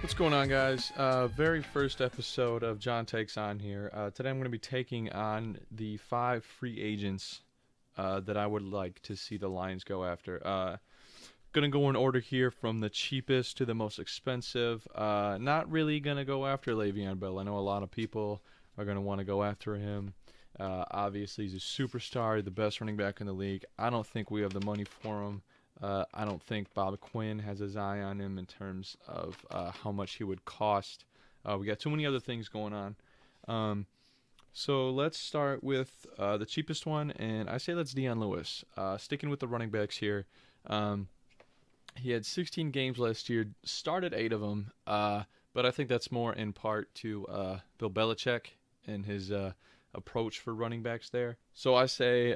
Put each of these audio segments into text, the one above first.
What's going on, guys? Very first episode of John Takes On here. Today I'm going to be taking on the 5 free agents that I would like to see the Lions go after. Going to go in order here from the cheapest to the most expensive. Not really going to go after Le'Veon Bell. I know a lot of people are going to want to go after him. Obviously, he's a superstar, the best running back in the league. I don't think we have the money for him. I don't think Bob Quinn has his eye on him in terms of how much he would cost. We got too many other things going on. So let's start with the cheapest one, and I say that's Dion Lewis. Sticking with the running backs here. He had 16 games last year, started 8 of them, but I think that's more in part to Bill Belichick and his approach for running backs there. So I say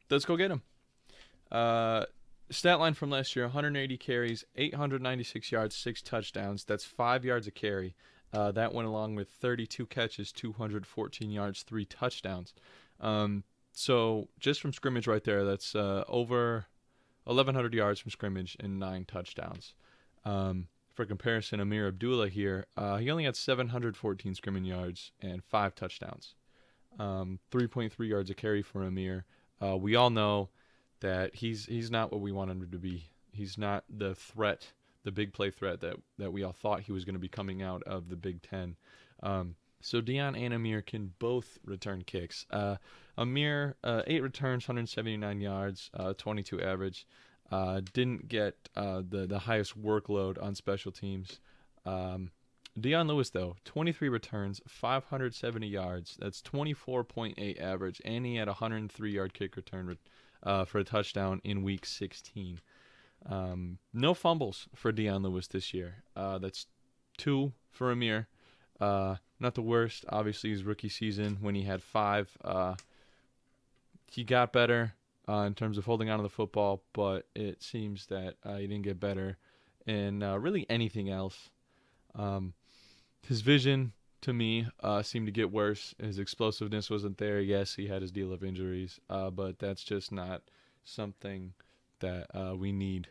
let's go get him. Stat line from last year: 180 carries, 896 yards, 6 touchdowns. That's 5 yards a carry. That went along with 32 catches, 214 yards, 3 touchdowns. So just from scrimmage right there, that's over 1,100 yards from scrimmage and 9 touchdowns. For comparison, Amir Abdullah here, he only had 714 scrimmage yards and 5 touchdowns. 3.3 yards a carry for Amir. We all know that he's not what we want him to be. He's not the threat, the big play threat that we all thought he was going to be coming out of the Big Ten. So Dion and Amir can both return kicks. Amir, 8 returns, 179 yards, 22 average. Didn't get the highest workload on special teams. Dion Lewis, though, 23 returns, 570 yards. That's 24.8 average, and he had a 103-yard kick return for a touchdown in Week 16. No fumbles for Dion Lewis this year. That's 2 for Amir. Not the worst. Obviously, his rookie season when he had 5. He got better in terms of holding on to the football, but it seems that he didn't get better in really anything else. His vision, to me, seemed to get worse. His explosiveness wasn't there. Yes, he had his deal of injuries, but that's just not something that we need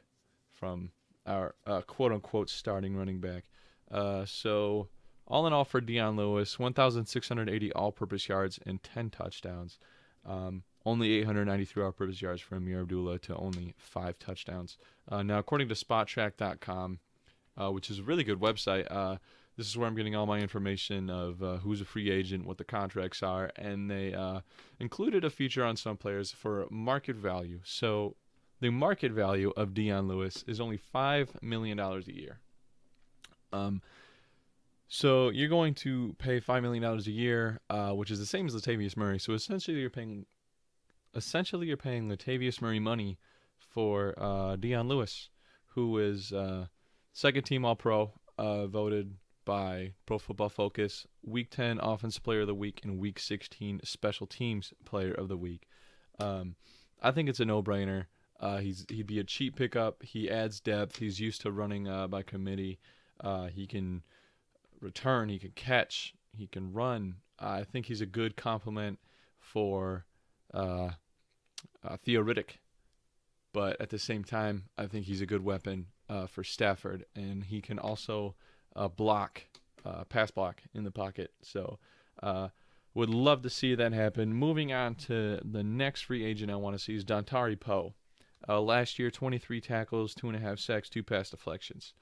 from our quote-unquote starting running back. So all in all for Dion Lewis, 1,680 all-purpose yards and 10 touchdowns. Only 893 all-purpose yards for Amir Abdullah to only 5 touchdowns. Now, according to SpotTrack.com, which is a really good website, this is where I'm getting all my information of who's a free agent, what the contracts are, and they included a feature on some players for market value. So the market value of Dion Lewis is only $5 million a year. So you're going to pay $5 million a year, which is the same as Latavius Murray. So essentially you're paying Latavius Murray money for Dion Lewis, who is second team All-Pro, voted by Pro Football Focus, Week 10 Offensive Player of the Week, and Week 16 Special Teams Player of the Week. I think it's a no-brainer. He'd be a cheap pickup. He adds depth. He's used to running by committee. He can return. He can catch. He can run. I think he's a good complement for Theo Riddick. But at the same time, I think he's a good weapon for Stafford, and he can also pass block in the pocket. So would love to see that happen. Moving on to the next free agent I want to see is Dontari Poe. Last year, 23 tackles, 2.5 sacks, 2 pass deflections.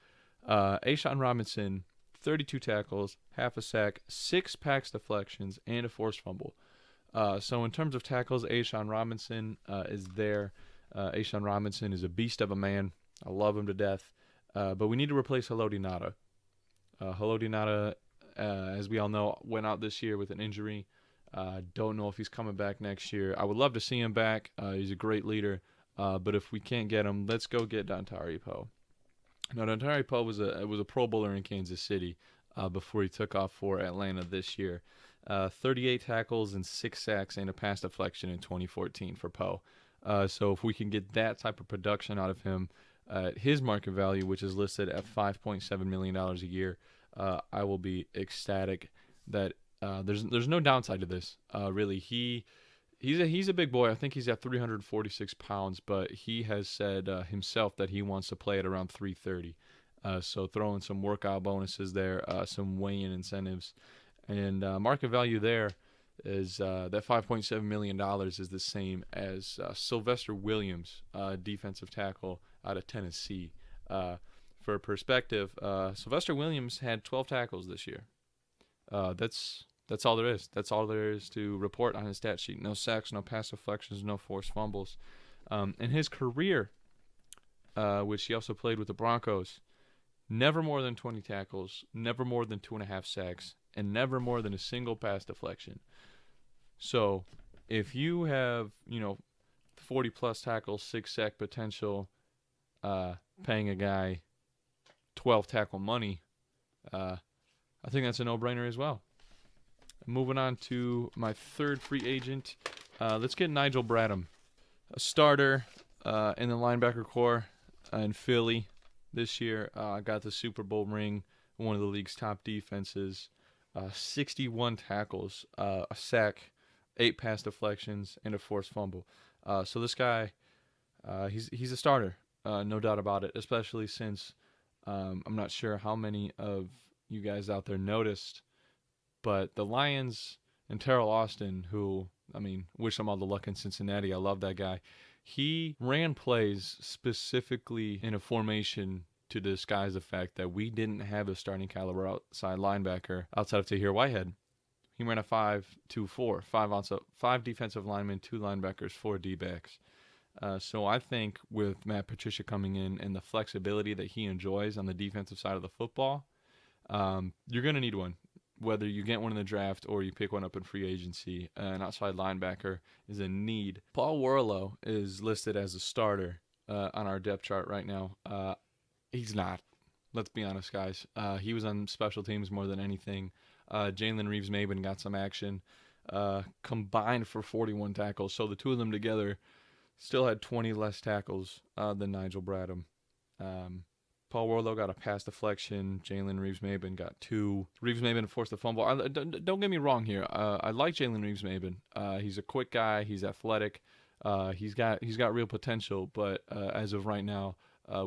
A'Shawn Robinson, 32 tackles, half a sack, 6 pass deflections, and a forced fumble. So in terms of tackles, A'Shawn Robinson is there. A'Shawn Robinson is a beast of a man. I love him to death. But we need to replace Haloti Ngata. Haloti Ngata, as we all know, went out this year with an injury. Don't know if he's coming back next year. I would love to see him back. He's a great leader. But if we can't get him, let's go get Dontari Poe. Now, Dontari Poe was a Pro Bowler in Kansas City before he took off for Atlanta this year. 38 tackles and 6 sacks and a pass deflection in 2014 for Poe. So if we can get that type of production out of him at his market value, which is listed at $5.7 million a year, I will be ecstatic that there's no downside to this. Really, he's a big boy. I think he's at 346 pounds, but he has said himself that he wants to play at around 330. So throwing some workout bonuses there, some weigh-in incentives, and market value there is that $5.7 million is the same as Sylvester Williams, defensive tackle out of Tennessee. For perspective, Sylvester Williams had 12 tackles this year. That's all there is. That's all there is to report on his stat sheet. No sacks, no pass deflections, no forced fumbles. In his career, which he also played with the Broncos, never more than 20 tackles, never more than 2.5 sacks, and never more than a single pass deflection. So if you have, 40-plus tackles, 6-sack potential, paying a guy 12 tackle money, I think that's a no-brainer as well. Moving on to my third free agent, let's get Nigel Bradham, a starter in the linebacker corps in Philly this year. Got the Super Bowl ring, one of the league's top defenses, 61 tackles, a sack, 8 pass deflections, and a forced fumble. So this guy, he's a starter, no doubt about it, especially since I'm not sure how many of you guys out there noticed, but the Lions and Terrell Austin, who, wish him all the luck in Cincinnati. I love that guy. He ran plays specifically in a formation to disguise the fact that we didn't have a starting caliber outside linebacker outside of Tahir Whitehead. He ran a 5-2-4, 5 defensive linemen, 2 linebackers, 4 D-backs. So I think with Matt Patricia coming in and the flexibility that he enjoys on the defensive side of the football, you're going to need one. Whether you get one in the draft or you pick one up in free agency, an outside linebacker is a need. Paul Warlow is listed as a starter on our depth chart right now. He's not. Let's be honest, guys. He was on special teams more than anything. Jalen Reeves-Maybin got some action, combined for 41 tackles. So the two of them together still had 20 less tackles than Nigel Bradham. Paul Warlow got a pass deflection. Jalen Reeves-Maybin got 2. Reeves-Maybin forced a fumble. Don't get me wrong here. I like Jalen Reeves-Maybin. He's a quick guy. He's athletic. He's got real potential. But as of right now,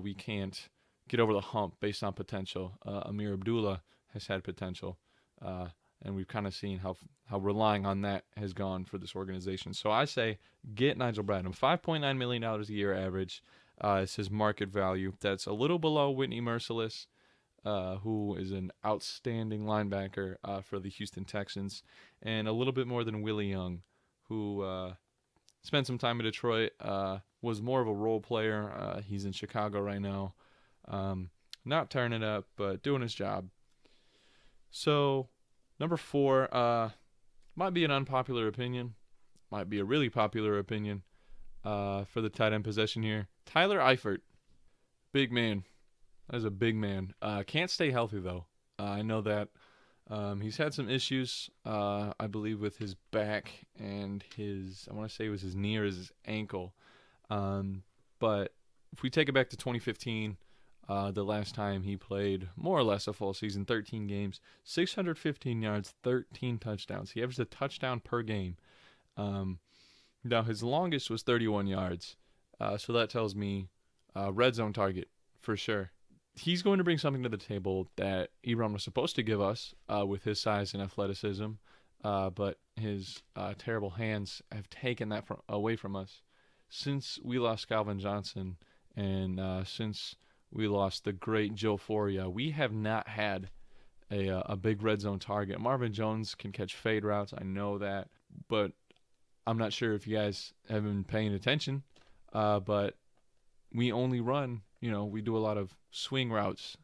we can't get over the hump based on potential. Amir Abdullah has had potential, and we've kind of seen how relying on that has gone for this organization. So I say get Nigel Bradham. $5.9 million a year average. It's his market value. That's a little below Whitney Mercilus, who is an outstanding linebacker for the Houston Texans, and a little bit more than Willie Young, who spent some time in Detroit, was more of a role player. He's in Chicago right now. Not tearing it up, but doing his job. So, number 4, might be an unpopular opinion, might be a really popular opinion for the tight end possession here. Tyler Eifert, big man. That is a big man. Can't stay healthy, though. I know that. He's had some issues, I believe, with his back and I want to say it was his knee or his ankle. But if we take it back to 2015, the last time he played more or less a full season, 13 games, 615 yards, 13 touchdowns. He averaged a touchdown per game. Now, his longest was 31 yards. So that tells me red zone target for sure. He's going to bring something to the table that Ebron was supposed to give us with his size and athleticism, but his terrible hands have taken that away from us. Since we lost Calvin Johnson and since we lost the great Joe Foria, we have not had a big red zone target. Marvin Jones can catch fade routes, I know that, but I'm not sure if you guys have been paying attention, but we only run, we do a lot of swing routes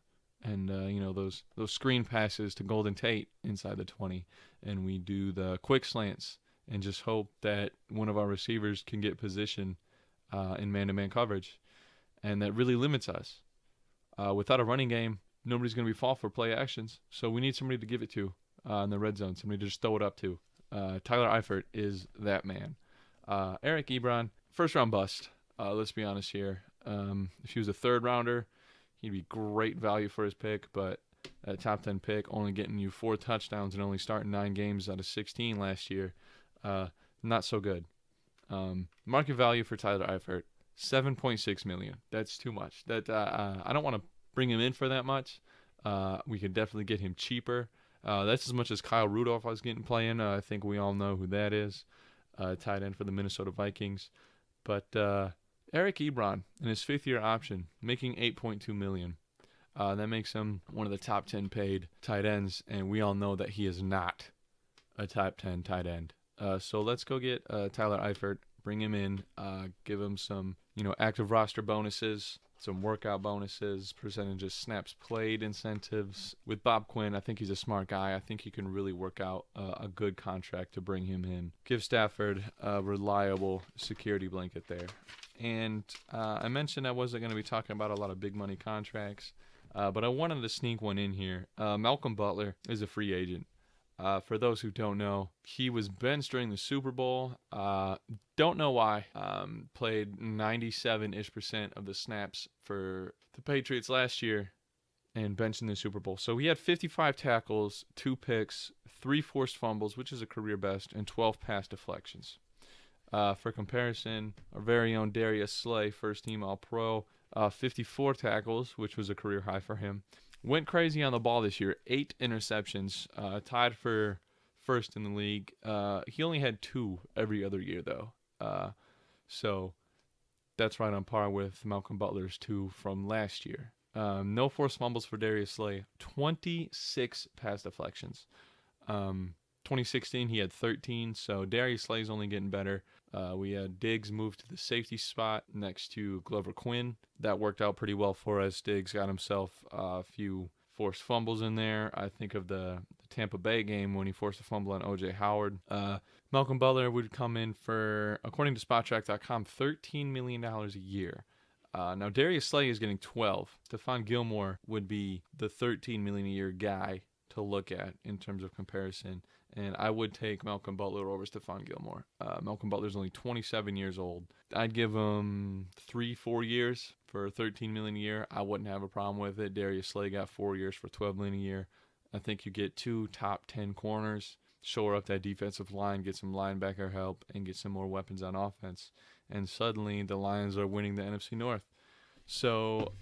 and, those screen passes to Golden Tate inside the 20, and we do the quick slants and just hope that one of our receivers can get position in man-to-man coverage, and that really limits us. Without a running game, nobody's going to be fall for play actions, so we need somebody to give it to in the red zone, somebody to just throw it up to. Tyler Eifert is that man. Eric Ebron, first-round bust. Let's be honest here. If he was a third-rounder, he'd be great value for his pick, but a top 10 pick, only getting you 4 touchdowns and only starting 9 games out of 16 last year, not so good. Market value for Tyler Eifert, $7.6 million. That's too much. I don't want to bring him in for that much. We could definitely get him cheaper. That's as much as Kyle Rudolph I was getting playing. I think we all know who that is. Tight end for the Minnesota Vikings. But Eric Ebron in his 5th-year option, making $8.2 million. That makes him one of the top 10 paid tight ends, and we all know that he is not a top 10 tight end. So let's go get Tyler Eifert, bring him in, give him some active roster bonuses, some workout bonuses, percentages, snaps played incentives. With Bob Quinn, I think he's a smart guy. I think he can really work out a good contract to bring him in. Give Stafford a reliable security blanket there. And I mentioned I wasn't going to be talking about a lot of big money contracts, but I wanted to sneak one in here. Malcolm Butler is a free agent. For those who don't know, he was benched during the Super Bowl. Don't know why. Played 97-ish% of the snaps for the Patriots last year and benched in the Super Bowl. So he had 55 tackles, 2 picks, 3 forced fumbles, which is a career best, and 12 pass deflections. For comparison, our very own Darius Slay, first-team All-Pro, 54 tackles, which was a career high for him. Went crazy on the ball this year. 8 interceptions, tied for first in the league. He only had 2 every other year, though. So that's right on par with Malcolm Butler's 2 from last year. No forced fumbles for Darius Slay. 26 pass deflections. 2016, he had 13, so Darius Slay's only getting better. We had Diggs move to the safety spot next to Glover Quinn. That worked out pretty well for us. Diggs got himself a few forced fumbles in there. I think of the Tampa Bay game when he forced a fumble on O.J. Howard. Malcolm Butler would come in for, according to SpotTrack.com, $13 million a year. Now, Darius Slay is getting 12. Stephon Gilmore would be the $13 million a year guy to look at in terms of comparison. And I would take Malcolm Butler over Stephon Gilmore. Malcolm Butler's only 27 years old. I'd give him 3-4 years for $13 million a year. I wouldn't have a problem with it. Darius Slay got 4 years for $12 million a year. I think you get 2 top 10 corners, shore up that defensive line, get some linebacker help, and get some more weapons on offense. And suddenly the Lions are winning the NFC North. So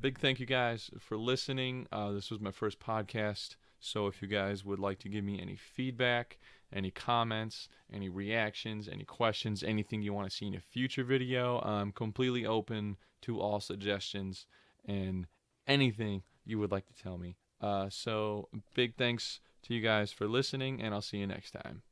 big thank you guys for listening. This was my first podcast. So if you guys would like to give me any feedback, any comments, any reactions, any questions, anything you want to see in a future video, I'm completely open to all suggestions and anything you would like to tell me. So big thanks to you guys for listening, and I'll see you next time.